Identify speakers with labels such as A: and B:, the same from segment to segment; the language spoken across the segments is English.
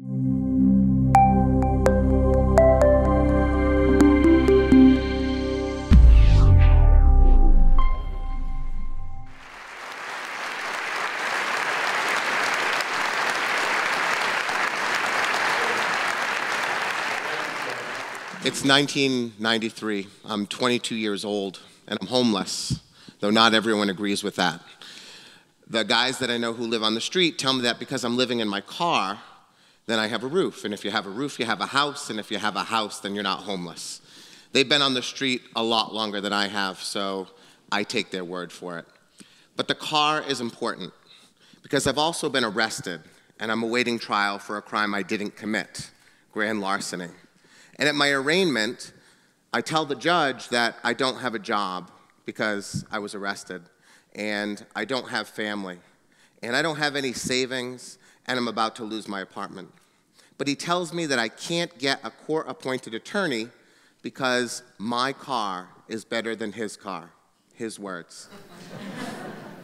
A: It's 1993. I'm 22 years old, and I'm homeless, though not everyone agrees with that. The guys that I know who live on the street tell me that because I'm living in my car, then I have a roof. And if you have a roof, you have a house, and if you have a house, then you're not homeless. They've been on the street a lot longer than I have, so I take their word for it. But the car is important, because I've also been arrested, and I'm awaiting trial for a crime I didn't commit, grand larceny. And at my arraignment, I tell the judge that I don't have a job because I was arrested, and I don't have family, and I don't have any savings, and I'm about to lose my apartment. But he tells me that I can't get a court-appointed attorney because my car is better than his car, his words.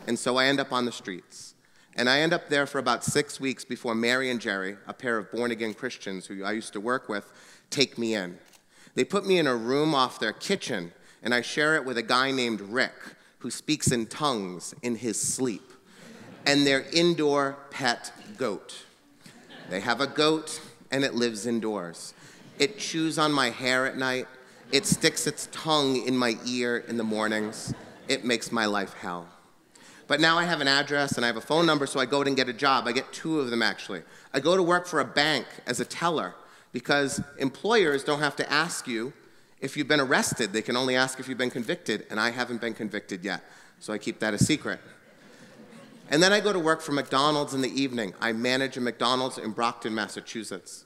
A: And so I end up on the streets. And I end up there for about 6 weeks before Mary and Jerry, a pair of born-again Christians who I used to work with, take me in. They put me in a room off their kitchen, and I share it with a guy named Rick, who speaks in tongues in his sleep, and their indoor pet goat. They have a goat, and it lives indoors. It chews on my hair at night. It sticks its tongue in my ear in the mornings. It makes my life hell. But now I have an address, and I have a phone number, so I go and get a job. I get 2 of them, actually. I go to work for a bank as a teller, because employers don't have to ask you if you've been arrested. They can only ask if you've been convicted, and I haven't been convicted yet, so I keep that a secret. And then I go to work for McDonald's in the evening. I manage a McDonald's in Brockton, Massachusetts.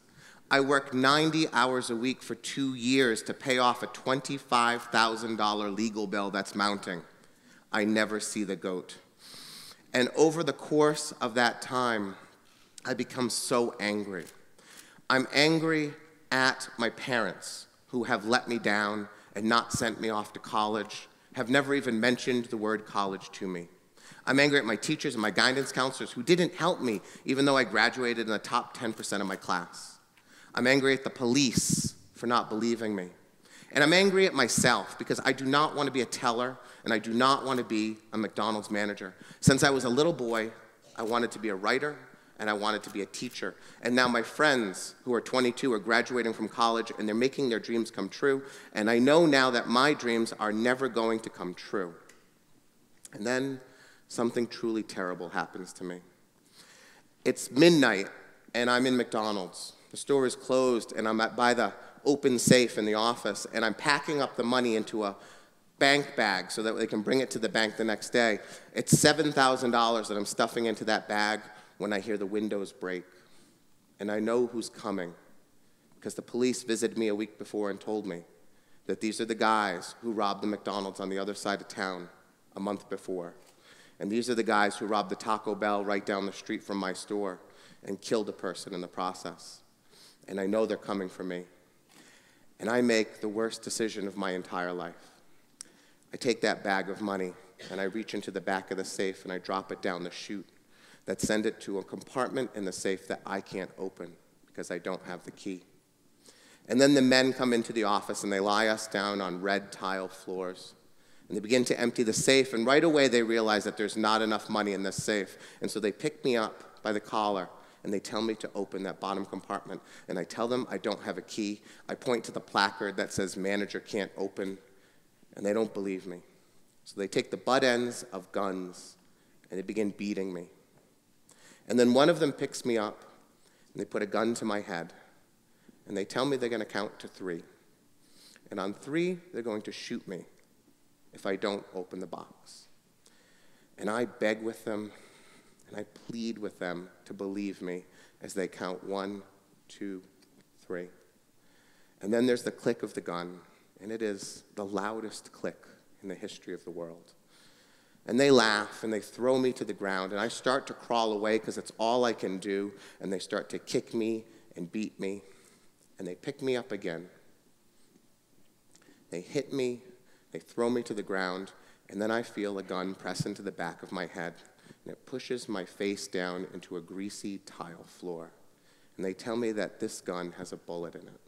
A: I work 90 hours a week for 2 years to pay off a $25,000 legal bill that's mounting. I never see the goat. And over the course of that time, I become so angry. I'm angry at my parents, who have let me down and not sent me off to college, have never even mentioned the word college to me. I'm angry at my teachers and my guidance counselors who didn't help me, even though I graduated in the top 10% of my class. I'm angry at the police for not believing me. And I'm angry at myself because I do not want to be a teller, and I do not want to be a McDonald's manager. Since I was a little boy, I wanted to be a writer, and I wanted to be a teacher. And now my friends who are 22 are graduating from college, and they're making their dreams come true. And I know now that my dreams are never going to come true. And then something truly terrible happens to me. It's midnight, and I'm in McDonald's. The store is closed, and I'm by the open safe in the office, and I'm packing up the money into a bank bag so that they can bring it to the bank the next day. It's $7,000 that I'm stuffing into that bag when I hear the windows break. And I know who's coming, because the police visited me a week before and told me that these are the guys who robbed the McDonald's on the other side of town a month before. And these are the guys who robbed the Taco Bell right down the street from my store and killed a person in the process. And I know they're coming for me. And I make the worst decision of my entire life. I take that bag of money, and I reach into the back of the safe, and I drop it down the chute that send it to a compartment in the safe that I can't open because I don't have the key. And then the men come into the office, and they lie us down on red tile floors. And they begin to empty the safe, and right away they realize that there's not enough money in this safe. And so they pick me up by the collar, and they tell me to open that bottom compartment. And I tell them I don't have a key. I point to the placard that says manager can't open, and they don't believe me. So they take the butt ends of guns, and they begin beating me. And then one of them picks me up, and they put a gun to my head, and they tell me they're going to count to 3. And on 3, they're going to shoot me if I don't open the box. And I beg with them, and I plead with them to believe me as they count 1, 2, 3. And then there's the click of the gun, and it is the loudest click in the history of the world. And they laugh, and they throw me to the ground, and I start to crawl away because it's all I can do, and they start to kick me and beat me, and they pick me up again. They hit me, they throw me to the ground, and then I feel a gun press into the back of my head, and it pushes my face down into a greasy tile floor. and they tell me that this gun has a bullet in it.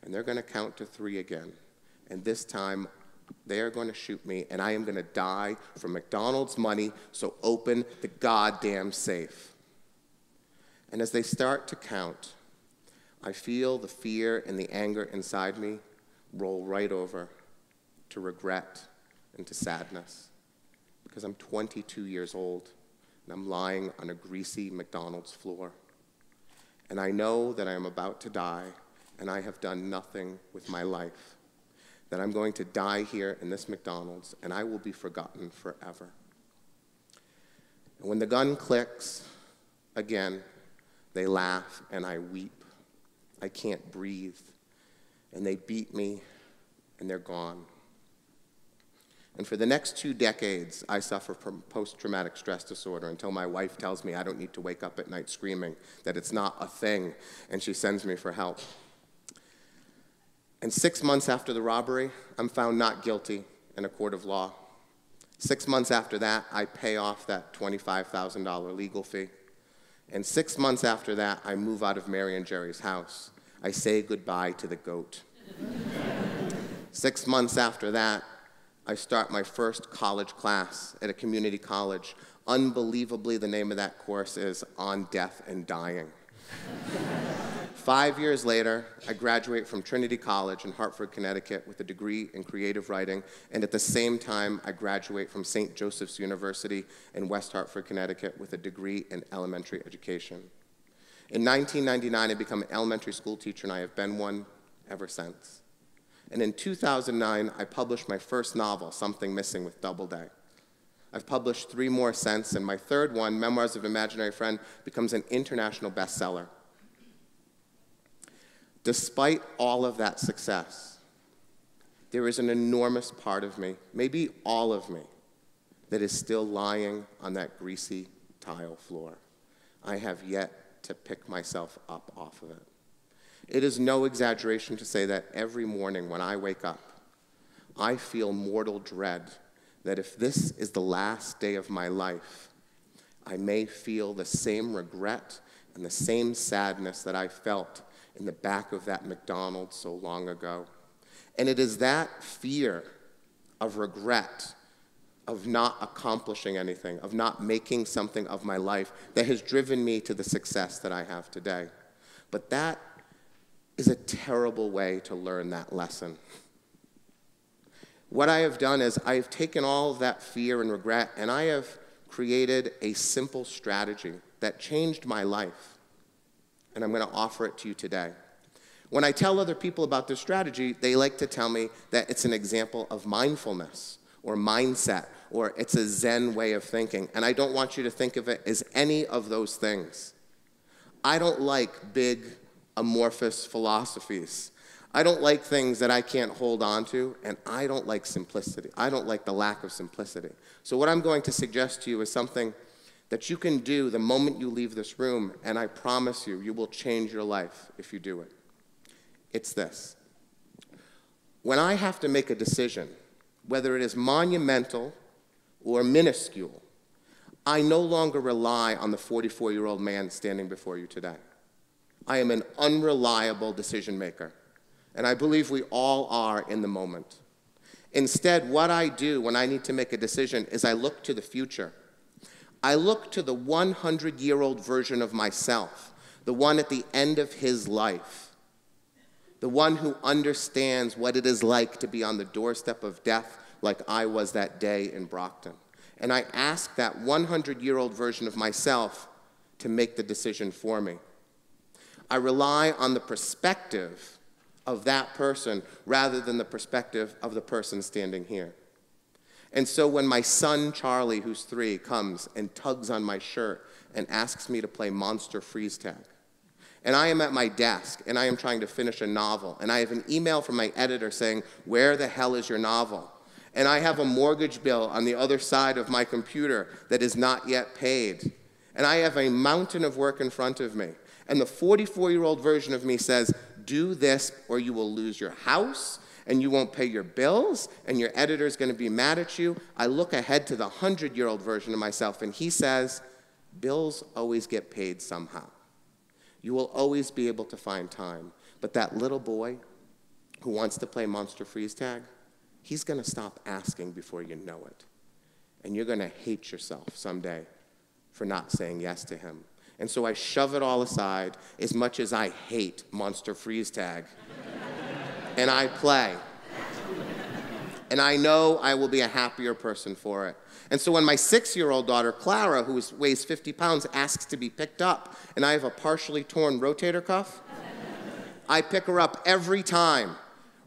A: And they're going to count to 3 again. And this time, they are going to shoot me, and I am going to die for McDonald's money, so open the goddamn safe. And as they start to count, I feel the fear and the anger inside me roll right over to regret and to sadness. Because I'm 22 years old, and I'm lying on a greasy McDonald's floor. And I know that I am about to die, and I have done nothing with my life. That I'm going to die here in this McDonald's, and I will be forgotten forever. And when the gun clicks again, they laugh, and I weep. I can't breathe. And they beat me, and they're gone. And for the next 2 decades, I suffer from post-traumatic stress disorder until my wife tells me I don't need to wake up at night screaming, that it's not a thing, and she sends me for help. And 6 months after the robbery, I'm found not guilty in a court of law. 6 months after that, I pay off that $25,000 legal fee. And 6 months after that, I move out of Mary and Jerry's house. I say goodbye to the goat. 6 months after that, I start my first college class at a community college. Unbelievably, the name of that course is On Death and Dying. 5 years later, I graduate from Trinity College in Hartford, Connecticut with a degree in creative writing, and at the same time, I graduate from St. Joseph's University in West Hartford, Connecticut with a degree in elementary education. In 1999, I become an elementary school teacher, and I have been one ever since. And in 2009, I published my first novel, Something Missing, with Doubleday. I've published 3 more since, and my third one, Memoirs of an Imaginary Friend, becomes an international bestseller. Despite all of that success, there is an enormous part of me, maybe all of me, that is still lying on that greasy tile floor. I have yet to pick myself up off of it. It is no exaggeration to say that every morning when I wake up, I feel mortal dread that if this is the last day of my life, I may feel the same regret and the same sadness that I felt in the back of that McDonald's so long ago. And it is that fear of regret, of not accomplishing anything, of not making something of my life that has driven me to the success that I have today. But that is a terrible way to learn that lesson. What I have done is I have taken all of that fear and regret, and I have created a simple strategy that changed my life. And I'm going to offer it to you today. When I tell other people about this strategy, they like to tell me that it's an example of mindfulness or mindset, or it's a Zen way of thinking. And I don't want you to think of it as any of those things. I don't like big, amorphous philosophies. I don't like things that I can't hold on to, and I don't like simplicity. I don't like the lack of simplicity. So what I'm going to suggest to you is something that you can do the moment you leave this room, and I promise you, you will change your life if you do it. It's this. When I have to make a decision, whether it is monumental or minuscule, I no longer rely on the 44-year-old man standing before you today. I am an unreliable decision maker, and I believe we all are in the moment. Instead, what I do when I need to make a decision is I look to the future. I look to the 100-year-old version of myself, the one at the end of his life, the one who understands what it is like to be on the doorstep of death like I was that day in Brockton. And I ask that 100-year-old version of myself to make the decision for me. I rely on the perspective of that person rather than the perspective of the person standing here. And so when my son, Charlie, who's 3, comes and tugs on my shirt and asks me to play Monster Freeze Tag, and I am at my desk and I am trying to finish a novel, and I have an email from my editor saying, "Where the hell is your novel?" And I have a mortgage bill on the other side of my computer that is not yet paid. And I have a mountain of work in front of me. And the 44-year-old version of me says, "Do this or you will lose your house, and you won't pay your bills, and your editor's going to be mad at you." I look ahead to the 100-year-old version of myself, and he says, "Bills always get paid somehow. You will always be able to find time. But that little boy who wants to play Monster Freeze Tag, he's going to stop asking before you know it. And you're going to hate yourself someday for not saying yes to him. And so I shove it all aside, as much as I hate Monster Freeze Tag. And I play. And I know I will be a happier person for it. And so when my 6-year-old daughter, Clara, who weighs 50 pounds, asks to be picked up, and I have a partially torn rotator cuff, I pick her up every time,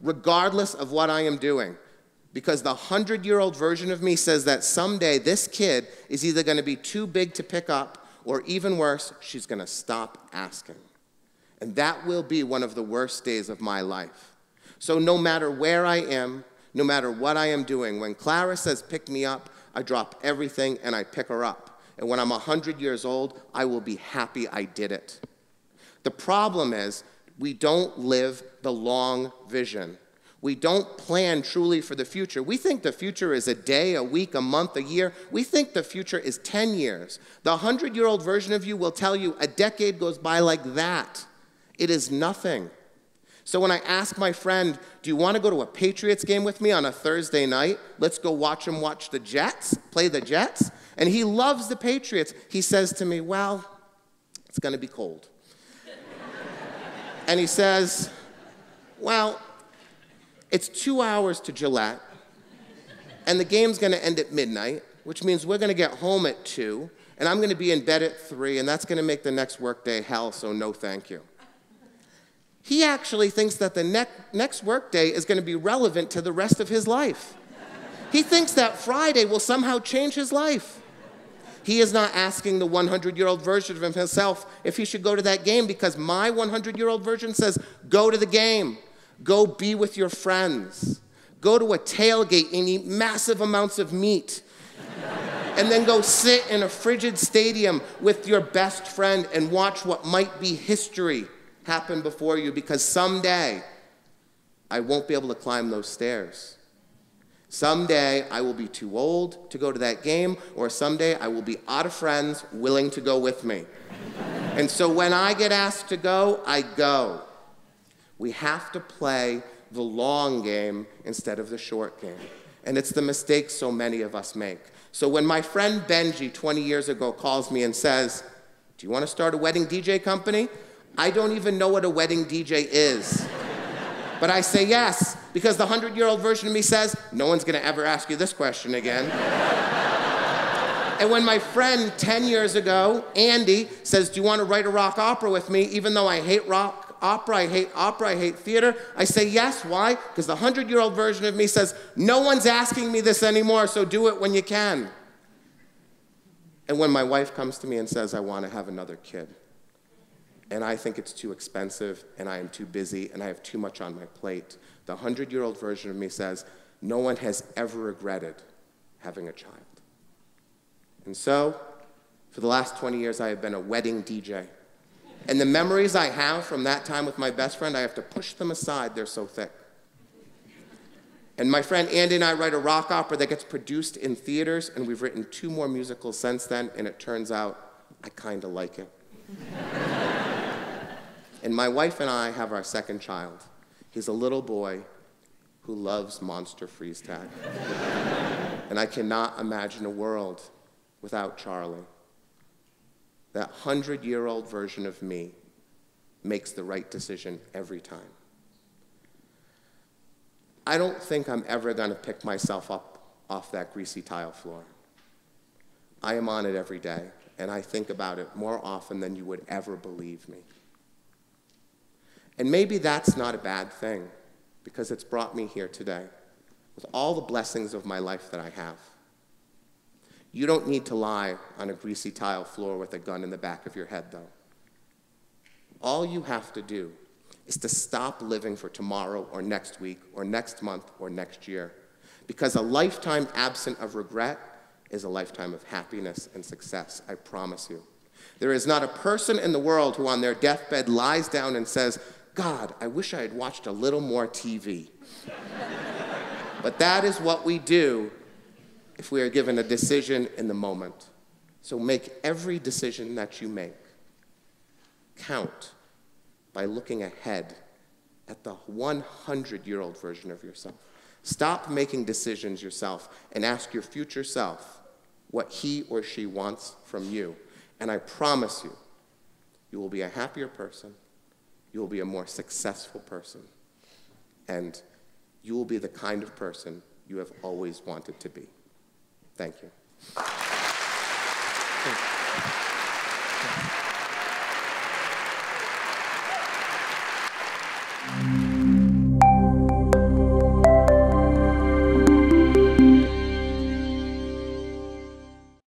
A: regardless of what I am doing. Because the 100-year-old version of me says that someday this kid is either going to be too big to pick up, or even worse, she's going to stop asking. And that will be one of the worst days of my life. So no matter where I am, no matter what I am doing, when Clara says pick me up, I drop everything and I pick her up. And when I'm 100 years old, I will be happy I did it. The problem is we don't live the long vision. We don't plan truly for the future. We think the future is a day, a week, a month, a year. We think the future is 10 years. The 100-year-old version of you will tell you a decade goes by like that. It is nothing. So when I ask my friend, do you want to go to a Patriots game with me on a Thursday night? Let's go watch him watch the Jets, play the Jets. And he loves the Patriots. He says to me, well, it's going to be cold. And he says, well, it's 2 hours to Gillette, and the game's going to end at midnight, which means we're going to get home at 2, and I'm going to be in bed at 3, and that's going to make the next workday hell, so no thank you. He actually thinks that the next workday is going to be relevant to the rest of his life. He thinks that Friday will somehow change his life. He is not asking the 100-year-old version of himself if he should go to that game, because my 100-year-old version says, go to the game. Go be with your friends. Go to a tailgate and eat massive amounts of meat. And then go sit in a frigid stadium with your best friend and watch what might be history happen before you, because someday I won't be able to climb those stairs. Someday I will be too old to go to that game, or someday I will be out of friends willing to go with me. And so when I get asked to go, I go. We have to play the long game instead of the short game. And it's the mistake so many of us make. So when my friend Benji 20 years ago calls me and says, do you want to start a wedding DJ company? I don't even know what a wedding DJ is. But I say yes, because the 100-year-old version of me says, no one's going to ever ask you this question again. And when my friend 10 years ago, Andy, says, do you want to write a rock opera with me, even though I hate rock opera, I hate theater, I say yes. Why? Because the 100-year-old version of me says, no one's asking me this anymore, so do it when you can. And when my wife comes to me and says, I want to have another kid, and I think it's too expensive, and I am too busy, and I have too much on my plate, the 100-year-old version of me says, no one has ever regretted having a child. And so, for the last 20 years, I have been a wedding DJ. And the memories I have from that time with my best friend, I have to push them aside, they're so thick. And my friend Andy and I write a rock opera that gets produced in theaters, and we've written 2 more musicals since then, and it turns out I kind of like it. And my wife and I have our second child. He's a little boy who loves Monster Freeze Tag. And I cannot imagine a world without Charlie. That 100-year-old version of me makes the right decision every time. I don't think I'm ever going to pick myself up off that greasy tile floor. I am on it every day, and I think about it more often than you would ever believe me. And maybe that's not a bad thing, because it's brought me here today with all the blessings of my life that I have. You don't need to lie on a greasy tile floor with a gun in the back of your head, though. All you have to do is to stop living for tomorrow or next week or next month or next year, because a lifetime absent of regret is a lifetime of happiness and success, I promise you. There is not a person in the world who on their deathbed lies down and says, God, I wish I had watched a little more TV. But that is what we do if we are given a decision in the moment. So make every decision that you make count by looking ahead at the 100-year-old version of yourself. Stop making decisions yourself and ask your future self what he or she wants from you. And I promise you, you will be a happier person, you will be a more successful person, and you will be the kind of person you have always wanted to be. Thank you.